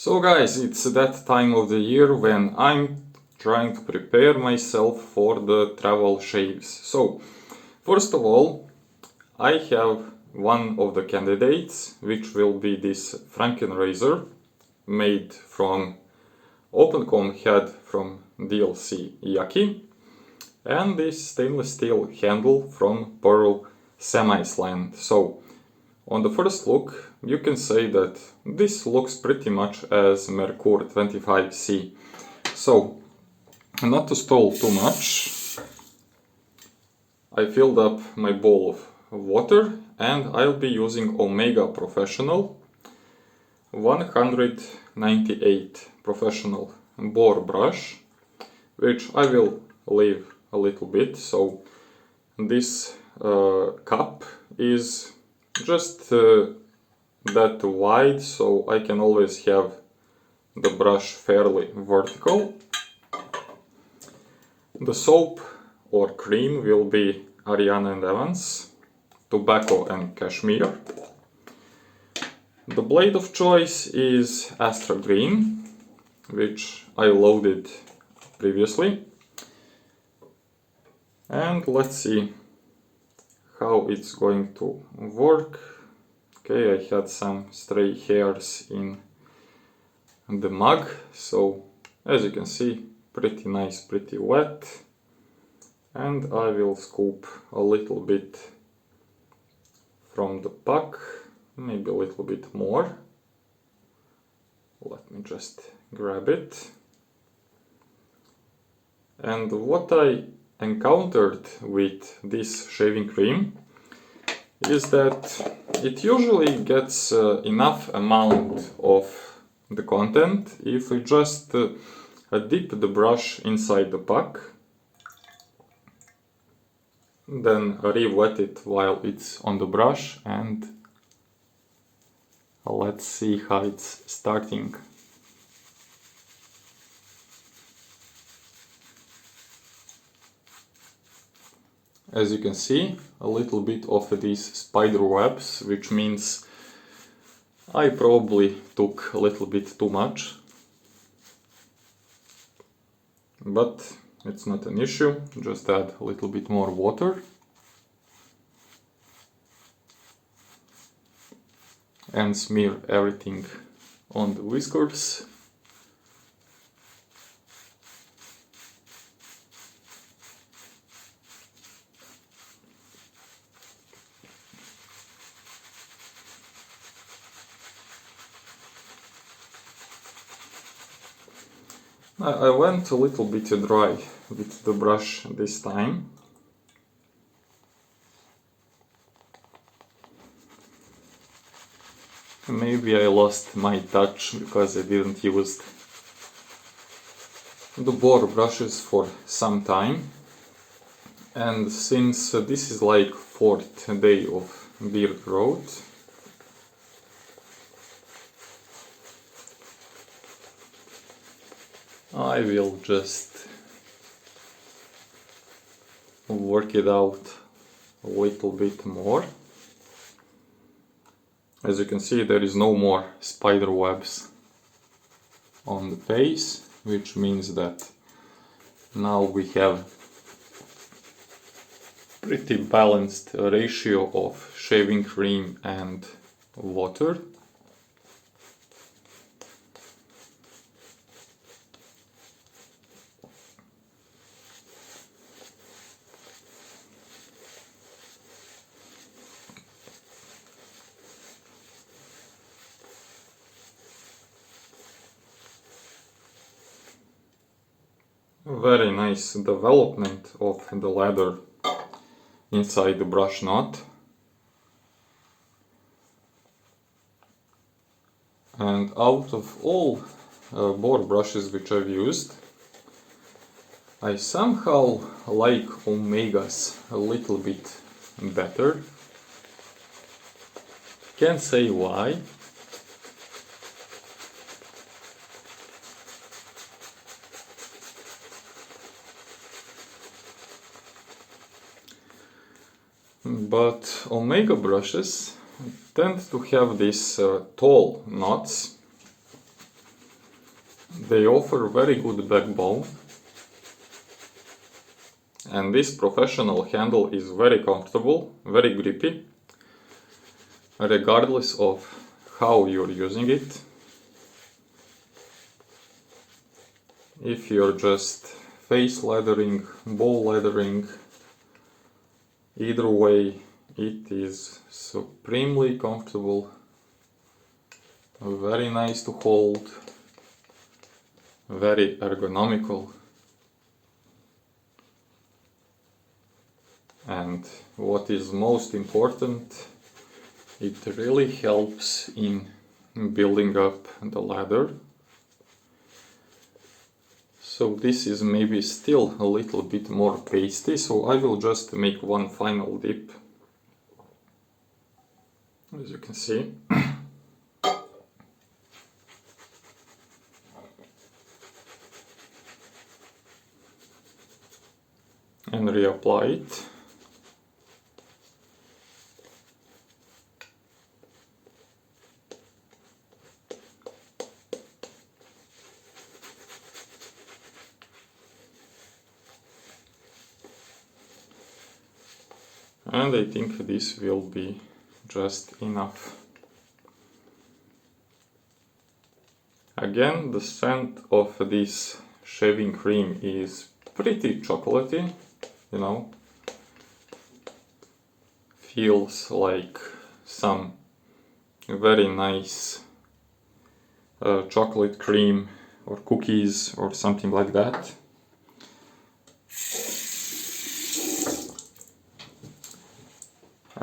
So guys, it's that time of the year when I'm trying to prepare myself for the travel shaves. So, first of all, I have one of the candidates, which will be this Frankenrazor, made from open comb head from DLC Yaqi, and this stainless steel handle from Pearl Semi-Slant. So, on the first look, you can say that this looks pretty much as Merkur 25C. So, not to stall too much, I filled up my bowl of water and I'll be using Omega Professional 198 Professional bore brush, which I will leave a little bit. So, this cup is just that wide, so I can always have the brush fairly vertical. The soap or cream will be Ariana Evans, Tobacco and Cashmere. The blade of choice is Astra Green, which I loaded previously. And let's see how it's going to work. Okay, I had some stray hairs in the mug, so as you can see, pretty nice, pretty wet. And I will scoop a little bit from the puck, maybe a little bit more. Let me just grab it. And what I encountered with this shaving cream is that it usually gets enough amount of the content if we just dip the brush inside the puck, then re-wet it while it's on the brush, and let's see how it's starting. As you can see, a little bit of these spider webs, which means I probably took a little bit too much. But it's not an issue, just add a little bit more water. And smear everything on the whiskers. I went a little bit dry with the brush this time. Maybe I lost my touch because I didn't use the bore brushes for some time. And since this is like 4th day of beard growth, I will just work it out a little bit more. As you can see, there is no more spider webs on the face, which means that now we have pretty balanced ratio of shaving cream and water. Very nice development of the leather inside the brush knot. And out of all bore brushes which I've used, I somehow like Omegas a little bit better. Can't say why. But Omega brushes tend to have these tall knots, They offer very good backbone, and this professional handle is very comfortable, very grippy, regardless of how you're using it. If you're just face lathering, ball lathering, either way it is supremely comfortable, very nice to hold, very ergonomical, and what is most important, it really helps in building up the lather. So this is maybe still a little bit more pasty, so I will just make one final dip, as you can see. And reapply it. And I think this will be just enough. Again, the scent of this shaving cream is pretty chocolatey, you know. Feels like some very nice chocolate cream or cookies or something like that.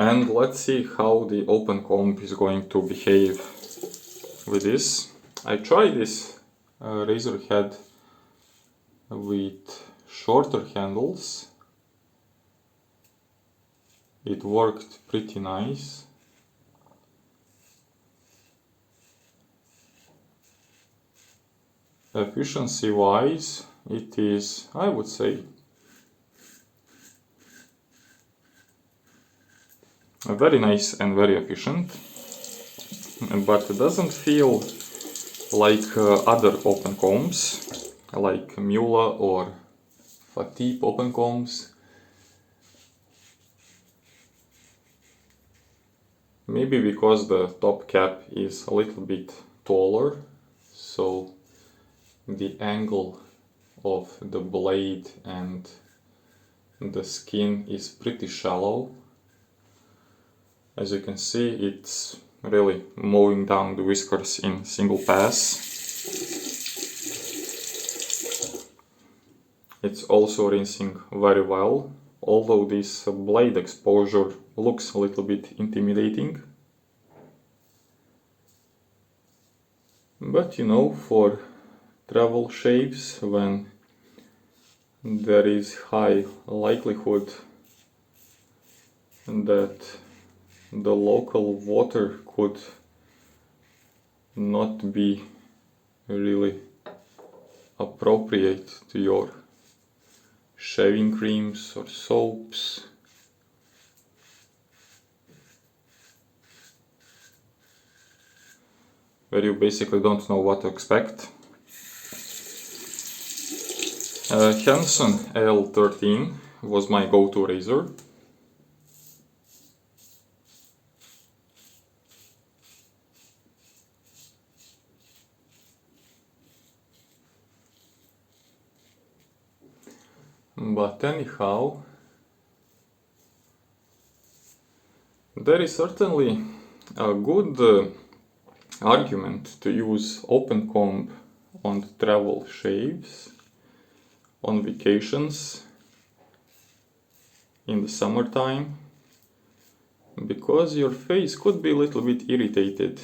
And let's see how the open comb is going to behave with this. I tried this razor head with shorter handles. It worked pretty nice. Efficiency wise, it is, I would say, very nice and very efficient, but it doesn't feel like other open combs, like Mula or Fatih open combs. Maybe because the top cap is a little bit taller, so the angle of the blade and the skin is pretty shallow. As you can see, it's really mowing down the whiskers in single pass. It's also rinsing very well, although this blade exposure looks a little bit intimidating. But you know, for travel shaves, when there is high likelihood that the local water could not be really appropriate to your shaving creams or soaps, where you basically don't know what to expect. Hanson L13 was my go-to razor. But anyhow, there is certainly a good argument to use open comb on travel shaves, on vacations, in the summertime, because your face could be a little bit irritated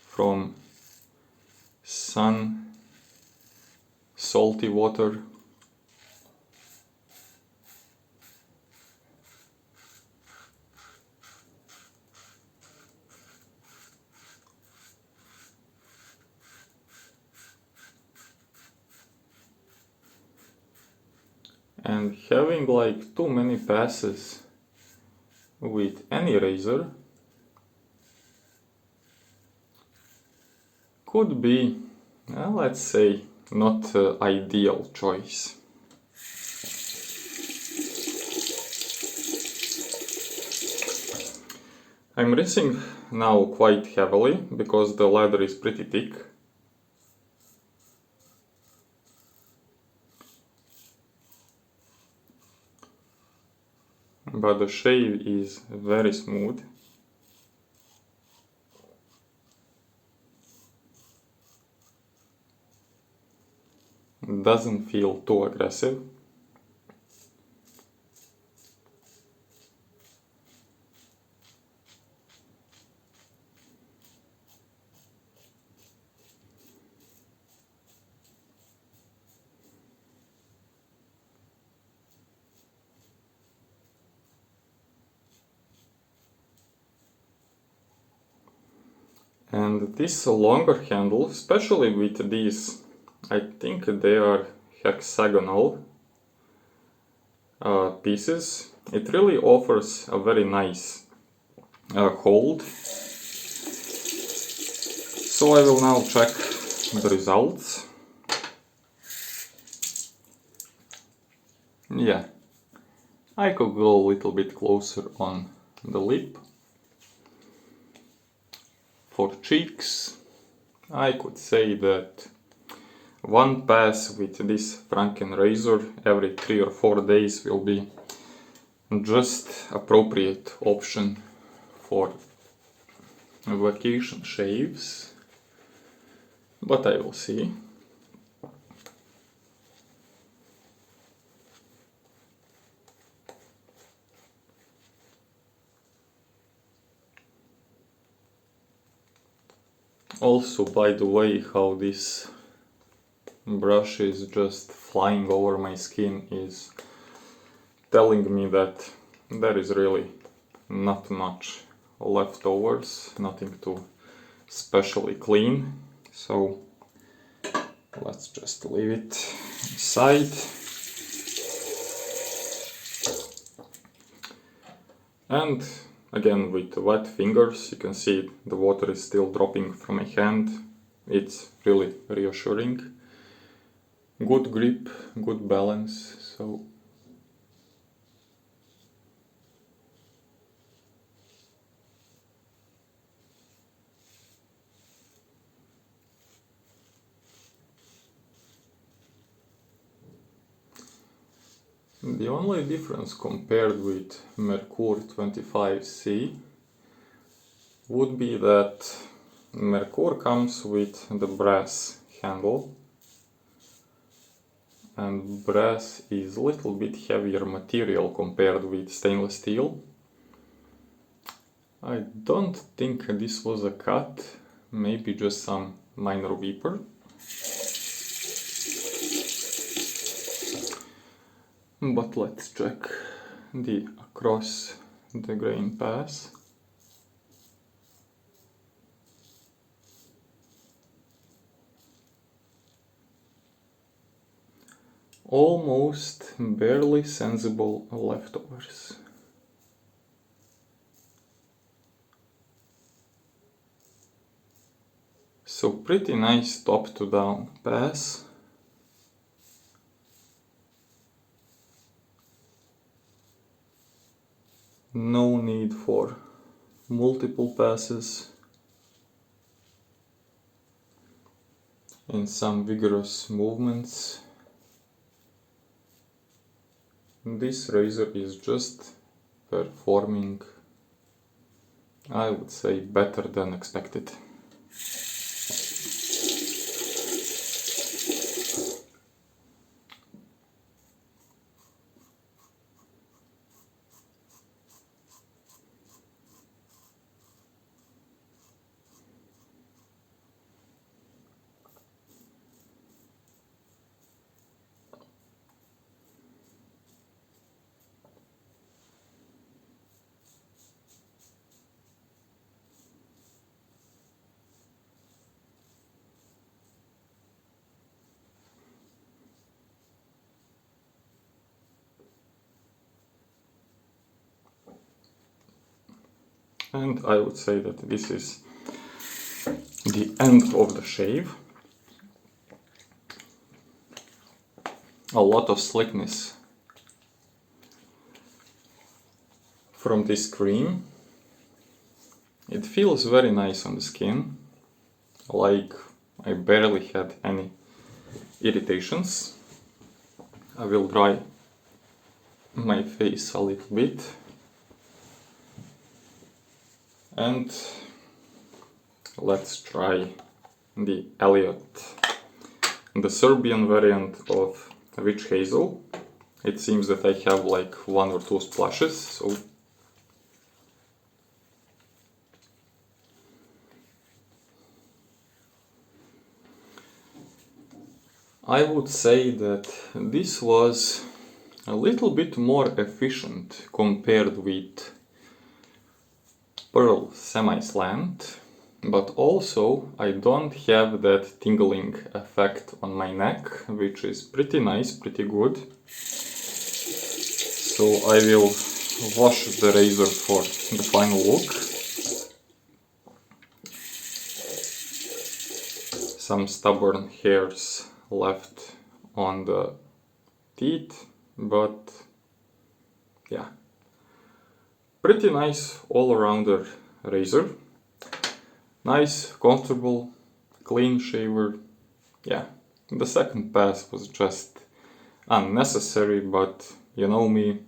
from sun, salty water. And having like too many passes with any razor could be let's say, not ideal choice. I'm rinsing now quite heavily because the leather is pretty thick. But the shave is very smooth. Doesn't feel too aggressive. And this longer handle, especially with these, I think they are hexagonal pieces, it really offers a very nice hold. So I will now check the results. Yeah, I could go a little bit closer on the lip. For cheeks, I could say that one pass with this Frankenrazor every 3 or 4 days will be just appropriate option for vacation shaves, but I will see. Also, by the way, how this brush is just flying over my skin is telling me that there is really not much leftovers, nothing to specially clean. So let's just leave it aside. And again, with wet fingers, you can see the water is still dropping from my hand. It's really reassuring. Good grip, good balance. So the only difference compared with Merkur 25C would be that Merkur comes with the brass handle, and brass is a little bit heavier material compared with stainless steel. I don't think this was a cut, maybe just some minor weeper. But let's check the across the grain pass. Almost barely sensible leftovers. So pretty nice top to down pass. No need for multiple passes and some vigorous movements. This razor is just performing, I would say, better than expected. And I would say that this is the end of the shave. a lot of slickness from this cream. It feels very nice on the skin, like I barely had any irritations. I will dry my face a little bit, and let's try the Elliot, the Serbian variant of Witch Hazel. It seems that I have like 1 or 2 splashes, so I would say that this was a little bit more efficient compared with Pearl Semi-Slant, but also I don't have that tingling effect on my neck, which is pretty nice, pretty good. So I will wash the razor for the final look. Some stubborn hairs left on the teeth, but yeah, pretty nice all-rounder razor. Nice, comfortable, clean shaver. Yeah, the second pass was just unnecessary, but you know me,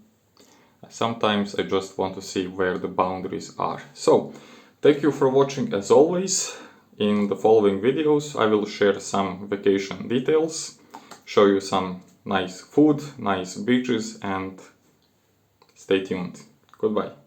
sometimes I just want to see where the boundaries are. So, thank you for watching as always. In the following videos I will share some vacation details, show you some nice food, nice beaches, and stay tuned. Goodbye.